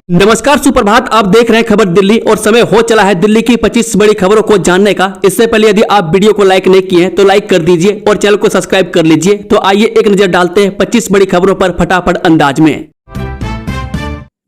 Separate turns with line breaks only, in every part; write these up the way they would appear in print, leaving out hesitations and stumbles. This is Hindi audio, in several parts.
नमस्कार, सुप्रभात। आप देख रहे हैं खबर दिल्ली और समय हो चला है दिल्ली की 25 बड़ी खबरों को जानने का। इससे पहले यदि आप वीडियो को लाइक नहीं किए हैं तो लाइक कर दीजिए और चैनल को सब्सक्राइब कर लीजिए। तो आइए एक नजर डालते हैं 25 बड़ी खबरों पर फटाफट अंदाज में।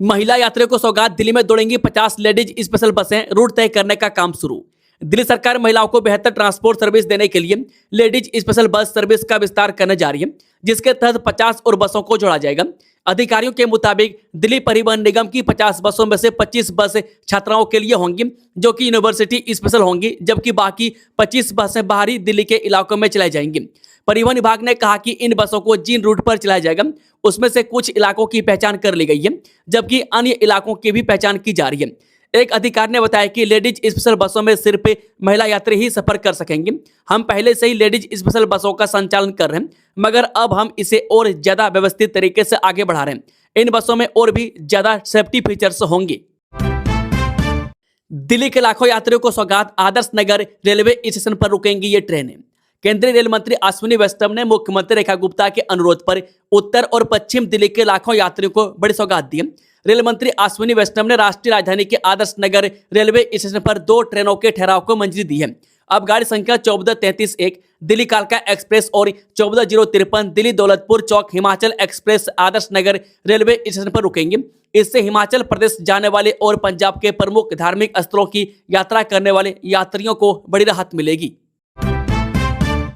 महिला यात्रियों को सौगात, दिल्ली में दौड़ेंगी 50 लेडीज स्पेशल बसें, रूट तय करने का काम शुरू। दिल्ली सरकार महिलाओं को बेहतर ट्रांसपोर्ट सर्विस देने के लिए लेडीज स्पेशल बस सर्विस का विस्तार करने जा रही है, जिसके तहत 50 और बसों को जोड़ा जाएगा। अधिकारियों के मुताबिक दिल्ली परिवहन निगम की 50 बसों में से 25 बस छात्राओं के लिए होंगी, जो कि यूनिवर्सिटी स्पेशल होंगी, जबकि बाकी 25 बसें बाहरी दिल्ली के इलाकों में चलाई जाएंगी। परिवहन विभाग ने कहा कि इन बसों को जिन रूट पर चलाया जाएगा उसमें से कुछ इलाकों की पहचान कर ली गई है, जबकि अन्य इलाकों की भी पहचान की जा रही है। एक अधिकारी ने बताया कि लेडीज स्पेशल बसों में सिर्फ महिला यात्री ही सफर कर सकेंगे। हम पहले से ही लेडीज स्पेशल बसों का संचालन कर रहे हैं, मगर अब हम इसे और ज्यादा व्यवस्थित तरीके से आगे बढ़ा रहे हैं। इन बसों में और भी ज्यादा सेफ्टी फीचर्स होंगे। दिल्ली के लाखों यात्रियों को सौगात, आदर्श नगर रेलवे स्टेशन पर रुकेंगी ये ट्रेनें। केंद्रीय रेल मंत्री अश्विनी वैष्णव ने मुख्यमंत्री रेखा गुप्ता के अनुरोध पर उत्तर और पश्चिम दिल्ली के लाखों यात्रियों को बड़ी सौगात दी। रेल मंत्री अश्विनी वैष्णव ने राष्ट्रीय राजधानी के आदर्श नगर रेलवे स्टेशन पर 2 ट्रेनों के ठहराव को मंजूरी दी है। अब गाड़ी संख्या 1433-1 दिल्ली कालका एक्सप्रेस और 14053 दिल्ली दौलतपुर चौक Himachal express Adarsh Nagar railway station पर रुकेंगे। इससे हिमाचल प्रदेश जाने वाले और पंजाब के प्रमुख धार्मिक स्थलों की यात्रा करने वाले यात्रियों को बड़ी राहत मिलेगी।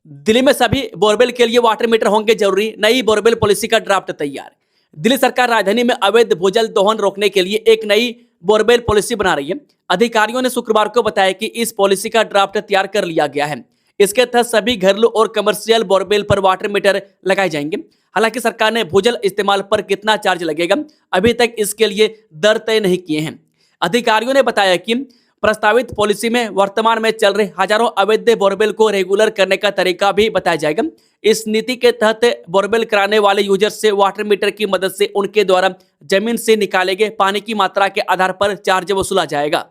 दिल्ली में सभी बोरवेल के लिए वाटर मीटर होंगे जरूरी, नई बोरवेल पॉलिसी का ड्राफ्ट तैयार। दिल्ली सरकार राजधानी में अवैध भूजल दोहन रोकने के लिए एक नई बोरवेल पॉलिसी बना रही है। अधिकारियों ने शुक्रवार को बताया कि इस पॉलिसी का ड्राफ्ट तैयार कर लिया गया है। इसके तहत सभी घरेलू और कमर्शियल बोरवेल पर वाटर मीटर लगाए जाएंगे। हालांकि सरकार ने भूजल इस्तेमाल पर कितना चार्ज लगेगा अभी तक इसके लिए दर तय नहीं किए हैं। अधिकारियों ने बताया कि प्रस्तावित पॉलिसी में वर्तमान में चल रहे हजारों अवैध बोरवेल को रेगुलर करने का तरीका भी बताया जाएगा। इस नीति के तहत बोरवेल कराने वाले यूजर से वाटर मीटर की मदद से उनके द्वारा जमीन से निकाले गए पानी की मात्रा के आधार पर चार्ज वसूला जाएगा।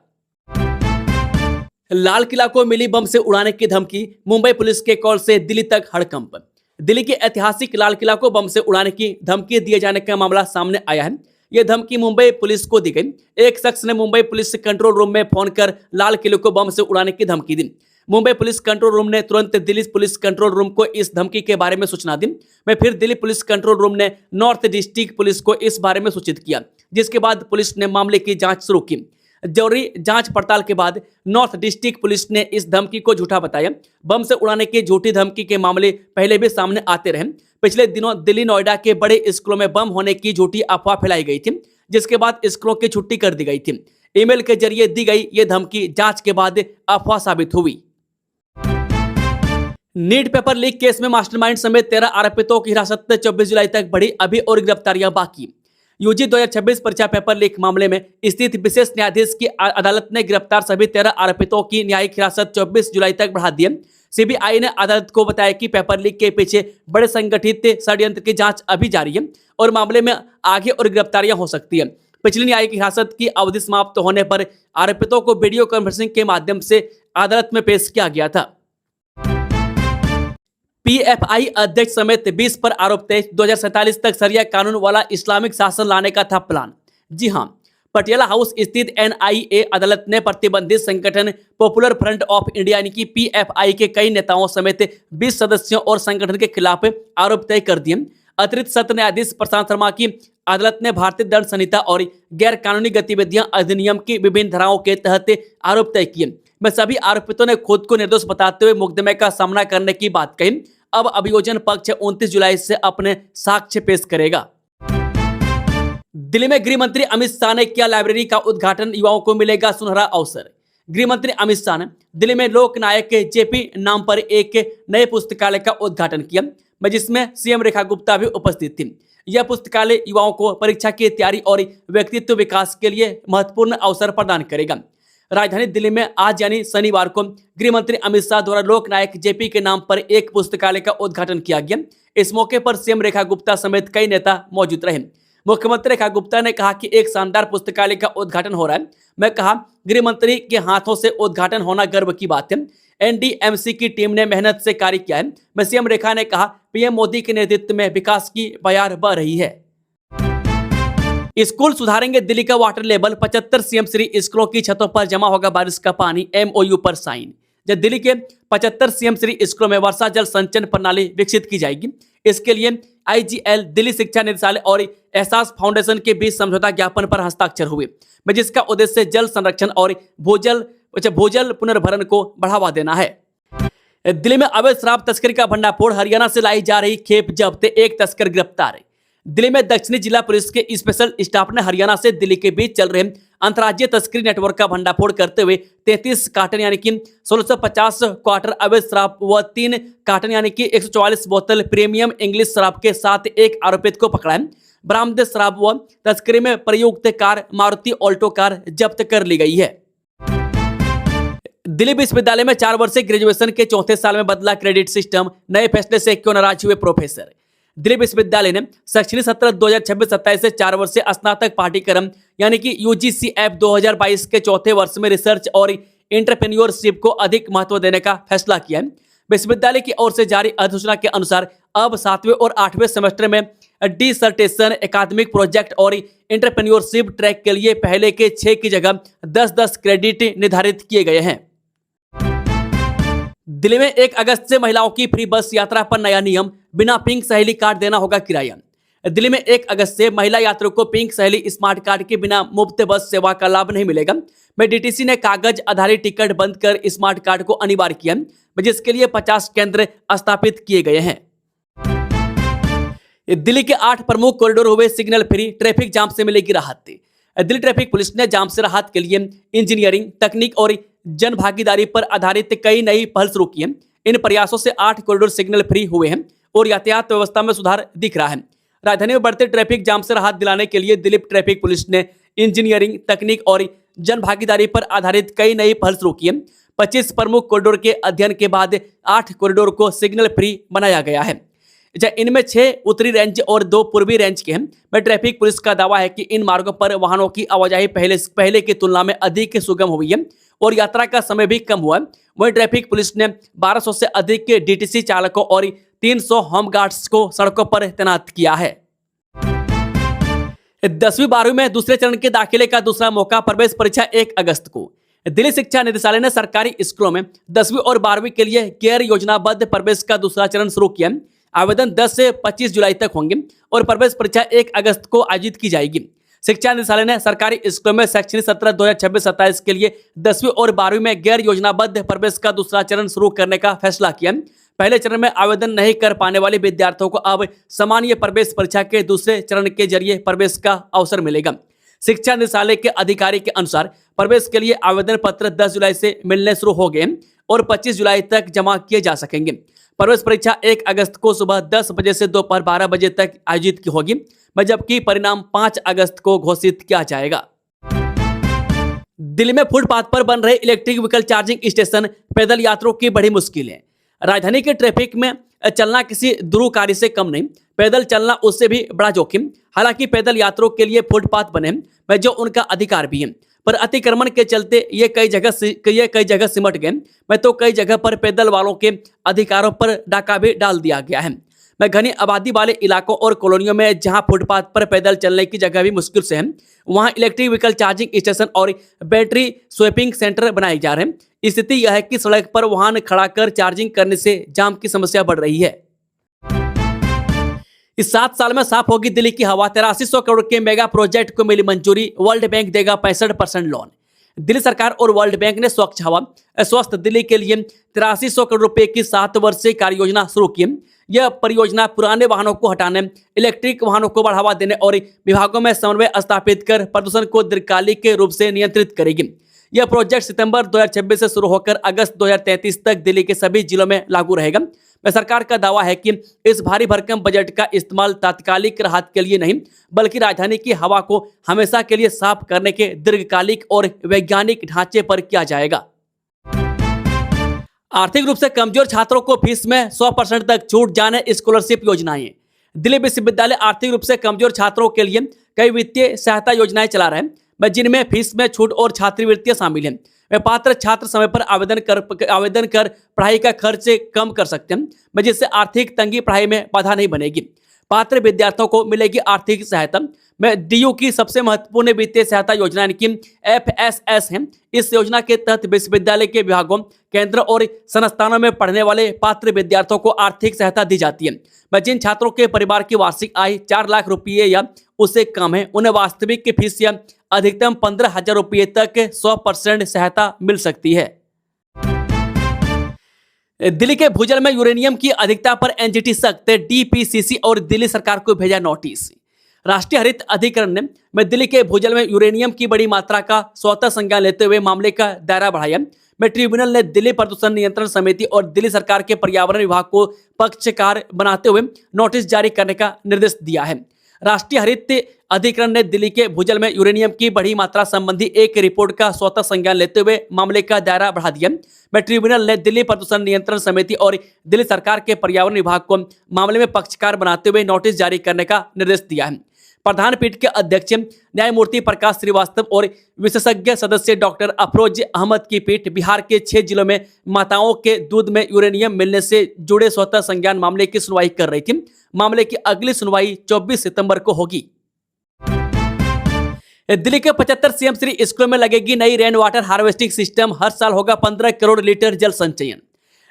लाल किला को मिली बम से उड़ाने की धमकी, मुंबई पुलिस के कॉल से दिल्ली तक हड़कंप। दिल्ली के ऐतिहासिक लाल किला को बम से उड़ाने की धमकी दिए जाने का मामला सामने आया है। यह धमकी मुंबई पुलिस को दी गई। एक शख्स ने मुंबई पुलिस कंट्रोल रूम में फोन कर लाल किले को बम से उड़ाने की धमकी दी। मुंबई पुलिस कंट्रोल रूम ने तुरंत दिल्ली पुलिस कंट्रोल रूम को इस धमकी के बारे में सूचना दी। फिर दिल्ली पुलिस कंट्रोल रूम ने नॉर्थ डिस्ट्रिक्ट पुलिस को इस बारे में सूचित किया, जिसके बाद पुलिस ने मामले की जांच शुरू की। जरूरी जांच पड़ताल के बाद नॉर्थ डिस्ट्रिक्ट पुलिस ने इस धमकी को झूठा बताया। बम से उड़ाने की झूठी धमकी के मामले पहले भी सामने आते रहे। पिछले दिनों दिल्ली नोएडा के बड़े स्कूलों में बम होने की झूठी अफवाह फैलाई गई थी, जिसके बाद स्कूलों की छुट्टी कर दी गई थी। ईमेल के जरिए दी गई यह धमकी जांच के बाद अफवाह साबित हुई। नीट पेपर लीक केस में मास्टरमाइंड समेत 13 आरोपितों की हिरासत 24 जुलाई तक बढ़ी, अभी और गिरफ्तारियां बाकी। यूजी 2026 परीक्षा पेपर लीक मामले में स्थित विशेष न्यायाधीश की अदालत ने गिरफ्तार सभी 13 आरोपितों की न्यायिक हिरासत 24 जुलाई तक बढ़ा दी। सीबीआई ने अदालत को बताया कि पेपर लीक के पीछे बड़े संगठित षड्यंत्र की जांच अभी जारी है और मामले में आगे और गिरफ्तारियां हो सकती है। पिछली न्यायिक हिरासत की अवधि समाप्त होने पर आरोपितों को वीडियो कॉन्फ्रेंसिंग के माध्यम से अदालत में पेश किया गया था। पीएफआई अध्यक्ष समेत 20 पर आरोप थे। 2047 तक शरिया कानून वाला इस्लामिक शासन लाने का था प्लान। जी हां, पटियाला हाउस स्थित एनआईए अदालत ने प्रतिबंधित संगठन पॉपुलर फ्रंट ऑफ इंडिया यानी कि पीएफआई के कई नेताओं समेत 20 सदस्यों और संगठन के खिलाफ आरोप तय कर दिए। अतिरिक्त सत्र न्यायाधीश प्रशांत शर्मा की अदालत ने भारतीय दंड संहिता और गैर कानूनी गतिविधियां अधिनियम की विभिन्न धाराओं के तहत आरोप तय किए। में सभी आरोपितों ने खुद को निर्दोष बताते हुए मुकदमे का सामना करने की बात कही। अब अभियोजन पक्ष 29 जुलाई से अपने साक्ष्य पेश करेगा। दिल्ली में गृह मंत्री अमित शाह ने किया लाइब्रेरी का उद्घाटन, युवाओं को मिलेगा सुनहरा अवसर। गृह मंत्री अमित शाह ने दिल्ली में लोकनायक जेपी नाम पर एक नए पुस्तकालय का उद्घाटन किया, जिसमें सीएम रेखा गुप्ता भी उपस्थित थी। यह पुस्तकालय युवाओं को परीक्षा की तैयारी और व्यक्तित्व विकास के लिए महत्वपूर्ण अवसर प्रदान करेगा। राजधानी दिल्ली में आज यानी शनिवार को गृह मंत्री अमित शाह द्वारा लोकनायक जेपी के नाम पर एक पुस्तकालय का उद्घाटन किया गया। इस मौके पर सीएम रेखा गुप्ता समेत कई नेता मौजूद रहे। मुख्यमंत्री रेखा गुप्ता ने कहा कि एक शानदार पुस्तकालय का उद्घाटन हो रहा है। मैं कहा, गृह मंत्री के हाथों से उद्घाटन होना गर्व की बात है। एनडीएमसी की टीम ने मेहनत से कार्य किया है। मैं सीएम रेखा ने कहा, पीएम मोदी के नेतृत्व में विकास की बयार बह रही है। स्कूल सुधारेंगे दिल्ली का वाटर लेवल, 75 सीएम श्री स्कूलों की छतों पर जमा होगा बारिश का पानी, एमओयू पर साइन। जब दिल्ली के 75 सीएम श्री स्कूलों में वर्षा जल संचयन प्रणाली विकसित की जाएगी। इसके लिए आईजीएल, दिल्ली शिक्षा निदेशालय और एहसास फाउंडेशन के बीच समझौता ज्ञापन पर हस्ताक्षर हुए, जिसका उद्देश्य जल संरक्षण और भूजल पुनर्भरण को बढ़ावा देना है। दिल्ली में अवैध शराब तस्करी का भंडाफोड़, हरियाणा से लाई जा रही खेप जब्त, एक तस्कर गिरफ्तार। दिल्ली में दक्षिणी जिला पुलिस के स्पेशल स्टाफ ने हरियाणा से दिल्ली के बीच चल रहे अंतर्राज्यीय तस्करी नेटवर्क का भंडाफोड़ करते हुए 33 कार्टन यानी कि 1650 क्वार्टर अवैध शराब व 3 कार्टन यानी कि 144 बोतल प्रीमियम इंग्लिश शराब के साथ एक आरोपित को पकड़ा है। बरामद शराब व तस्करी में प्रयुक्त कार मारुति ऑल्टो कार जब्त कर ली गई है। दिल्ली विश्वविद्यालय में 4 वर्षीय ग्रेजुएशन के चौथे साल में बदला क्रेडिट सिस्टम, नए फैसले से क्यों नाराज हुए प्रोफेसर। दिल्ली विश्वविद्यालय ने शैक्षणिक सत्र 2026-27 से 4 वर्षीय स्नातक पाठ्यक्रम यानी कि यूजीसीएफ 2022 के चौथे वर्ष में रिसर्च और एंटरप्रेन्योरशिप को अधिक महत्व देने का फैसला किया है। विश्वविद्यालय की ओर से जारी अधिसूचना के अनुसार अब 7वें और 8वें सेमेस्टर में डिसर्टेशन, एकाडमिक प्रोजेक्ट और एंटरप्रेन्योरशिप ट्रैक के लिए पहले के 6 की जगह 10-10 क्रेडिट निर्धारित किए गए हैं। दिल्ली में 1 अगस्त से महिलाओं की फ्री बस यात्रा पर नया नियम, बिना पिंक सहेली कार्ड देना होगा किराया। दिल्ली में 1 अगस्त से महिला यात्रियों को पिंक सहेली स्मार्ट कार्ड के बिना मुफ्त बस सेवा का लाभ नहीं मिलेगा। डीटीसी ने कागज आधारित टिकट बंद कर स्मार्ट कार्ड को अनिवार्य किया, जिसके लिए 50 केंद्र स्थापित किए गए हैं। दिल्ली के 8 प्रमुख कॉरिडोर हुए सिग्नल फ्री, ट्रैफिक जाम से मिलेगी राहत। दिल्ली ट्रैफिक पुलिस ने जाम से राहत के लिए इंजीनियरिंग, तकनीक और जन भागीदारी पर आधारित कई नई पहल शुरू की है। इन प्रयासों से 8 कॉरिडोर सिग्नल फ्री हुए हैं और यातायात व्यवस्था में सुधार दिख रहा है। राजधानी में बढ़ते ट्रैफिक जाम से राहत दिलाने के लिए दिल्ली ट्रैफिक पुलिस ने इंजीनियरिंग, तकनीक और जन भागीदारी पर आधारित कई नई पहल शुरू की है। 25 प्रमुख कॉरिडोर के अध्ययन के बाद 8 कॉरिडोर को सिग्नल फ्री बनाया गया है। इनमें 6 उत्तरी रेंज और 2 पूर्वी रेंज के हैं। ट्रैफिक पुलिस का दावा है कि इन मार्गों पर वाहनों की आवाजाही पहले की तुलना में अधिक सुगम हुई है और यात्रा का समय भी कम हुआ है। वहीं ट्रैफिक पुलिस ने 1200 से अधिक के डीटीसी चालकों और 300 होमगार्ड्स को सड़कों पर तैनात किया है। 10वीं 12वीं में दूसरे चरण के दाखिले का दूसरा मौका, प्रवेश परीक्षा 1 अगस्त को। दिल्ली शिक्षा निदेशालय ने सरकारी स्कूलों में 10वीं और 12वीं के लिए गैर योजनाबद्ध प्रवेश का दूसरा चरण शुरू किया। आवेदन 10 से 25 जुलाई तक होंगे और प्रवेश परीक्षा 1 अगस्त को आयोजित की जाएगी। शिक्षा निदेशालय ने सरकारी स्कूलों में शैक्षणिक सत्र 2026-27 के लिए 10वीं और 12वीं में गैर योजनाबद्ध प्रवेश का दूसरा चरण शुरू करने का फैसला किया। पहले चरण में आवेदन नहीं कर पाने वाले विद्यार्थियों को अब सामान्य प्रवेश परीक्षा के दूसरे चरण के जरिए प्रवेश का अवसर मिलेगा। शिक्षा निदेशालय के अधिकारी के अनुसार प्रवेश के लिए आवेदन पत्र 10 जुलाई से मिलने शुरू हो गए और 25 जुलाई तक जमा किए जा सकेंगे। प्रवेश परीक्षा 1 अगस्त को सुबह 10 बजे से दोपहर 12 बजे तक आयोजित की होगी, जबकि परिणाम 5 अगस्त को घोषित किया जाएगा। दिल्ली में फुटपाथ पर बन रहे इलेक्ट्रिक व्हीकल चार्जिंग स्टेशन, पैदल यात्रियों की बड़ी मुश्किलें। राजधानी के ट्रैफिक में चलना किसी ध्रुव कार्य से कम नहीं, पैदल चलना उससे भी बड़ा जोखिम। हालांकि पैदल यात्रियों के लिए फुटपाथ बने हैं जो उनका अधिकार भी है, पर अतिक्रमण के चलते ये कई जगह सिमट गए। तो कई जगह पर पैदल वालों के अधिकारों पर डाका भी डाल दिया गया है। घनी आबादी वाले इलाकों और कॉलोनियों में जहां फुटपाथ पर पैदल चलने की जगह भी मुश्किल से है, वहां इलेक्ट्रिक व्हीकल चार्जिंग स्टेशन और बैटरी स्वैपिंग सेंटर बनाए जा रहे हैं। स्थिति यह है कि सड़क पर वाहन खड़ा कर चार्जिंग करने से जाम की समस्या बढ़ रही है। इस 7 साल में साफ होगी दिल्ली की हवा, 8300 करोड़ के मेगा प्रोजेक्ट को मिली मंजूरी, वर्ल्ड बैंक देगा 65% लोन। दिल्ली सरकार और वर्ल्ड बैंक ने स्वच्छ हवा स्वस्थ दिल्ली के लिए 8300 करोड़ रुपए की 7 वर्षीय कार्य योजना शुरू की। यह परियोजना पुराने वाहनों को हटाने, इलेक्ट्रिक वाहनों को बढ़ावा देने और विभागों में समन्वय स्थापित कर प्रदूषण को दीर्घकालिक के रूप से नियंत्रित करेगी। यह प्रोजेक्ट सितंबर 2026 से शुरू होकर अगस्त 2033 तक दिल्ली के सभी जिलों में लागू रहेगा। सरकार का दावा है कि इस भारी भरकम बजट का इस्तेमाल तात्कालिक राहत के लिए नहीं, बल्कि राजधानी की हवा को हमेशा के लिए साफ करने के दीर्घकालिक और वैज्ञानिक ढांचे पर किया जाएगा। आर्थिक रूप से कमजोर छात्रों को फीस में 100% तक छूट, जाने स्कॉलरशिप योजनाएं। दिल्ली विश्वविद्यालय आर्थिक रूप से कमजोर छात्रों के लिए कई वित्तीय सहायता योजनाएं चला रहे हैं, जिनमें फीस में छूट और छात्रवृत्तियां शामिल हैं। वे पात्र छात्र समय पर आवेदन कर पढ़ाई का खर्च कम कर सकते हैं, जिससे आर्थिक तंगी पढ़ाई में बाधा नहीं बनेगी। पात्र विद्यार्थियों को मिलेगी आर्थिक सहायता। में डीयू की सबसे महत्वपूर्ण वित्तीय सहायता योजना यानी कि एफएसएस है। इस योजना के तहत विश्वविद्यालय के विभागों, केंद्र और संस्थानों में पढ़ने वाले पात्र विद्यार्थियों को आर्थिक सहायता दी जाती है। जिन छात्रों के परिवार की वार्षिक आय 4 लाख रुपये या उससे कम है, उन्हें वास्तविक की फीस या अधिकतम 15,000 रुपये तक 100% सहायता मिल सकती है। दिल्ली के भूजल में यूरेनियम की अधिकता पर एनजीटी सख्त, डीपीसीसी और दिल्ली सरकार को भेजा नोटिस। राष्ट्रीय हरित अधिकरण ने दिल्ली के भूजल में यूरेनियम की बड़ी मात्रा का स्वतः संज्ञान लेते हुए मामले का दायरा बढ़ाया। ट्रिब्यूनल ने दिल्ली प्रदूषण नियंत्रण समिति और दिल्ली सरकार के पर्यावरण विभाग को पक्षकार बनाते हुए नोटिस जारी करने का निर्देश दिया है। राष्ट्रीय हरित अधिकरण ने दिल्ली के भूजल में यूरेनियम की बड़ी मात्रा संबंधी एक रिपोर्ट का स्वतः संज्ञान लेते हुए मामले का दायरा बढ़ा दिया। ट्रिब्यूनल ने दिल्ली प्रदूषण नियंत्रण समिति और दिल्ली सरकार के पर्यावरण विभाग को मामले में पक्षकार बनाते हुए नोटिस जारी करने का निर्देश दिया है। प्रधान पीठ के अध्यक्ष न्यायमूर्ति प्रकाश श्रीवास्तव और विशेषज्ञ सदस्य डॉक्टर अफरोज अहमद की पीठ बिहार के 6 जिलों में माताओं के दूध में यूरेनियम मिलने से जुड़े स्वतः संज्ञान मामले की सुनवाई कर रही थी। मामले की अगली सुनवाई 24 सितंबर को होगी। दिल्ली के 75 सीएम श्री स्कूलों में लगेगी नई रेन वाटर हार्वेस्टिंग सिस्टम, हर साल होगा 15 करोड़ लीटर जल संचयन।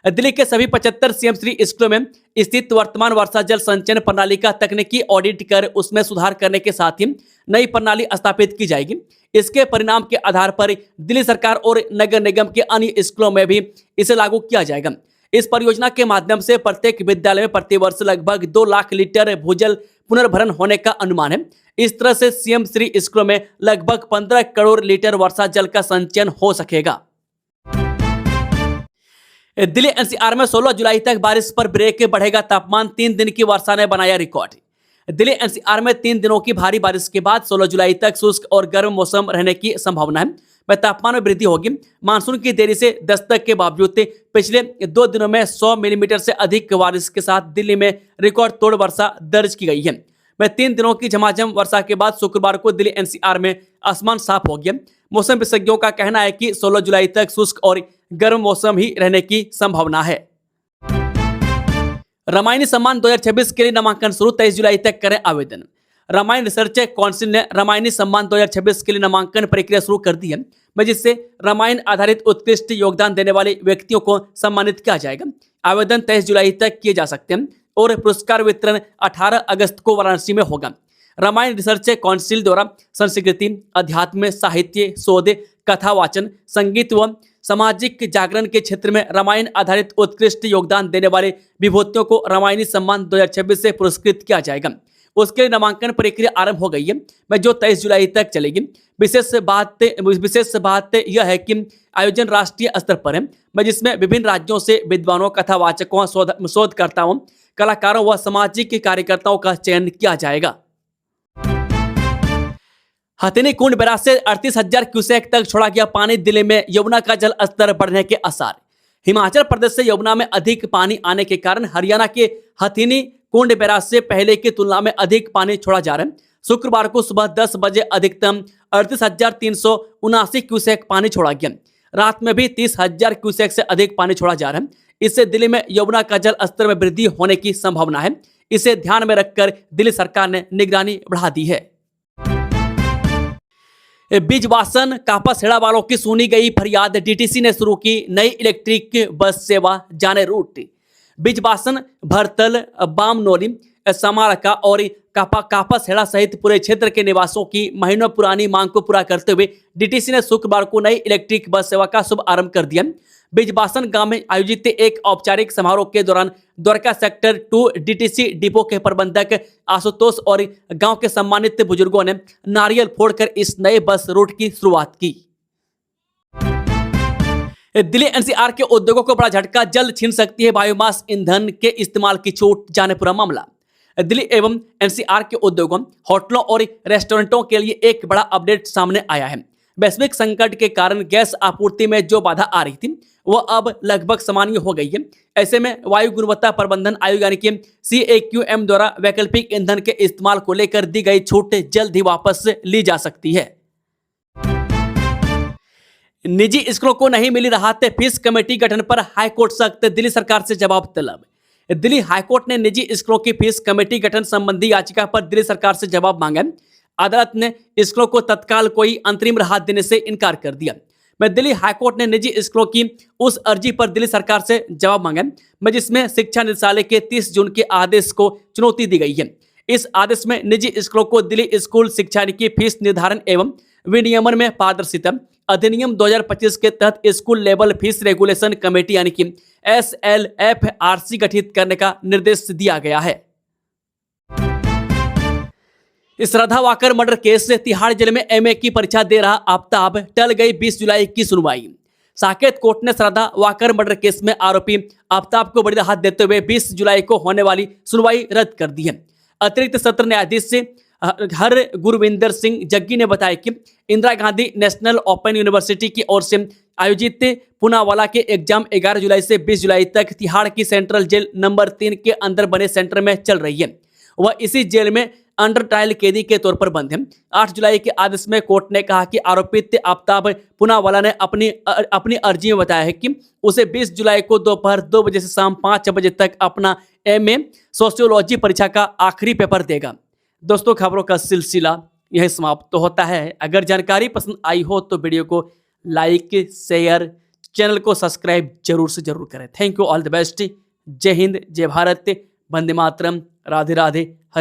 दिल्ली के सभी 75 सीएम श्री स्कूलों में स्थित वर्तमान वर्षा जल संचयन प्रणाली का तकनीकी ऑडिट कर उसमें सुधार करने के साथ ही नई प्रणाली स्थापित की जाएगी। इसके परिणाम के आधार पर दिल्ली सरकार और नगर निगम के अन्य स्कूलों में भी इसे लागू किया जाएगा। इस परियोजना के माध्यम से प्रत्येक विद्यालय में प्रतिवर्ष लगभग 2 लाख लीटर भूजल पुनर्भरण होने का अनुमान है। इस तरह से सीएम श्री स्कूलों में लगभग 15 करोड़ लीटर वर्षा जल का संचयन हो सकेगा। दिल्ली एनसीआर में 16 जुलाई तक बारिश पर ब्रेक, बढ़ेगा तापमान, 3 दिन की वर्षा ने बनाया रिकॉर्ड। दिल्ली एनसीआर में 3 दिनों की भारी बारिश के बाद 16 जुलाई तक शुष्क और गर्म मौसम रहने की संभावना है। तापमान में वृद्धि होगी। मानसून की देरी से दस्तक के बावजूद पिछले 2 दिनों में 100 मिलीमीटर से अधिक बारिश के साथ दिल्ली में रिकॉर्ड तोड़ वर्षा दर्ज की गई है। 3 दिनों की झमाझम वर्षा के बाद शुक्रवार को दिल्ली एनसीआर में आसमान साफ हो गया। मौसम विशेषज्ञों का कहना है कि 16 जुलाई तक शुष्क और गर्म मौसम ही रहने की संभावना है। रामायणी सम्मान 2026 के लिए नामांकन शुरू, 23 जुलाई तक करें आवेदन। रामायण रिसर्च काउंसिल ने रामायणी सम्मान 2026 के लिए नामांकन प्रक्रिया शुरू कर दी है, जिससे रामायण आधारित उत्कृष्ट योगदान देने वाले व्यक्तियों को सम्मानित किया जाएगा। आवेदन 23 जुलाई तक किए जा सकते हैं और पुरस्कार वितरण 18 अगस्त को वाराणसी में होगा। रामायण रिसर्च काउंसिल द्वारा संस्कृति, अध्यात्म, साहित्य, शोध, कथा वाचन, संगीत व सामाजिक जागरण के क्षेत्र में रामायण आधारित उत्कृष्ट योगदान देने वाले विभूतियों को रामायणी सम्मान 2026 से पुरस्कृत किया जाएगा। उसके लिए नामांकन प्रक्रिया आरंभ हो गई है, जो 23 जुलाई तक चलेगी। विशेष बात यह है कि आयोजन राष्ट्रीय स्तर पर है, जिसमें विभिन्न राज्यों से विद्वानों, कथावाचकों, शोधकर्ताओं, कलाकारों व सामाजिक कार्यकर्ताओं का चयन किया जाएगा। हथिनी कुंड बैराज से 38,000 क्यूसेक तक छोड़ा गया पानी, दिल्ली में यमुना का जल स्तर बढ़ने के आसार। हिमाचल प्रदेश से यमुना में अधिक पानी आने के कारण हरियाणा के हथिनी कुंड बैराज से पहले की तुलना में अधिक पानी छोड़ा जा रहा है। शुक्रवार को सुबह 10 बजे अधिकतम 38,379 क्यूसेक पानी छोड़ा गया। रात में भी 30,000 क्यूसेक से अधिक पानी छोड़ा जा रहा है। इससे दिल्ली में यमुना का जल स्तर में वृद्धि होने की संभावना है। इसे ध्यान में रखकर दिल्ली सरकार ने निगरानी बढ़ा दी है। बिजवासन कापासेड़ा वालों की सुनी गई फरियाद, डीटीसी ने शुरू की नई इलेक्ट्रिक बस सेवा, जाने रूट। बिजवासन, भरतल, बामनोली, समारका और कापासेड़ा सहित पूरे क्षेत्र के निवासियों की महीनों पुरानी मांग को पूरा करते हुए डीटीसी ने शुक्रवार को नई इलेक्ट्रिक बस सेवा का शुभ आरंभ कर दिया। बिजवासन गांव में आयोजित एक औपचारिक समारोह के दौरान द्वारका सेक्टर 2 डीटीसी डिपो के प्रबंधक आशुतोष और गांव के सम्मानित बुजुर्गों ने नारियल फोड़कर इस नए बस रूट की शुरुआत की। दिल्ली एनसीआर के उद्योगों को बड़ा झटका, जल्द छीन सकती है बायोमास ईंधन के इस्तेमाल की छूट, जाने पूरा मामला। दिल्ली एवं एनसीआर के उद्योगों, होटलों और रेस्टोरेंटों के लिए एक बड़ा अपडेट सामने आया है। वैश्विक संकट के कारण गैस आपूर्ति में जो बाधा आ रही थी वह अब लगभग सामान्य हो गई है। ऐसे में वायु गुणवत्ता प्रबंधन आयोग यानी कि CAQM द्वारा वैकल्पिक ईंधन के इस्तेमाल को लेकर दी गई छूट जल्द ही वापस ली जा सकती है। निजी स्कूलों को नहीं मिली राहत, फीस कमेटी गठन पर हाईकोर्ट सख्त, दिल्ली सरकार से जवाब तलब। दिल्ली हाईकोर्ट ने निजी स्कूलों की फीस कमेटी गठन संबंधी याचिका पर दिल्ली सरकार से जवाब मांगा। अदालत ने स्कूलों को तत्काल कोई अंतरिम राहत देने से इनकार कर दिया। मैं दिल्ली हाईकोर्ट ने निजी स्कूलों की उस अर्जी पर दिल्ली सरकार से जवाब मांगा मैं जिसमें शिक्षा निदेशालय के 30 जून के आदेश को चुनौती दी गई है। इस आदेश में निजी स्कूलों को दिल्ली स्कूल शिक्षा नीति की फीस निर्धारण एवं विनियमन में पारदर्शिता अधिनियम 2025 के तहत school level fees regulation committee यानी कि SLFRC गठित करने का निर्देश दिया गया है। श्रद्धा वाकर मर्डर केस से तिहाड़ जेल में MA की परीक्षा दे रहा आफताब, टल गई 20 जुलाई की सुनवाई। साकेत कोर्ट ने श्रद्धा वाकर मर्डर केस में आरोपी आफताब को बड़ी राहत देते हुए 20 जुलाई को होने वाली सुनवाई रद्द कर दी है। अतिरिक्त सत्र न्यायाधीश हर गुरविंदर सिंह जग्गी ने बताया कि Indira Gandhi national open university की ओर से आयोजित पूनावाला के एग्जाम 11 जुलाई से 20 जुलाई तक तिहाड़ की सेंट्रल जेल नंबर 3 के अंदर बने सेंटर में चल रही है। वह इसी जेल में अंडर ट्रायल कैदी के तौर पर बंद है। 8 जुलाई के आदेश में कोर्ट ने कहा कि आरोपित आफताब पूनावाला ने अपनी अर्जी में बताया है कि उसे 20 जुलाई को दोपहर 2 बजे से शाम 5 बजे तक अपना MA सोशियोलॉजी परीक्षा का आखिरी पेपर देगा। दोस्तों, खबरों का सिलसिला यही समाप्त होता है। अगर जानकारी पसंद आई हो तो वीडियो को लाइक, शेयर, चैनल को सब्सक्राइब जरूर से जरूर करें। Thank you, all the best. जय हिंद, जय भारत, वंदे मातरम, राधे राधे, हरे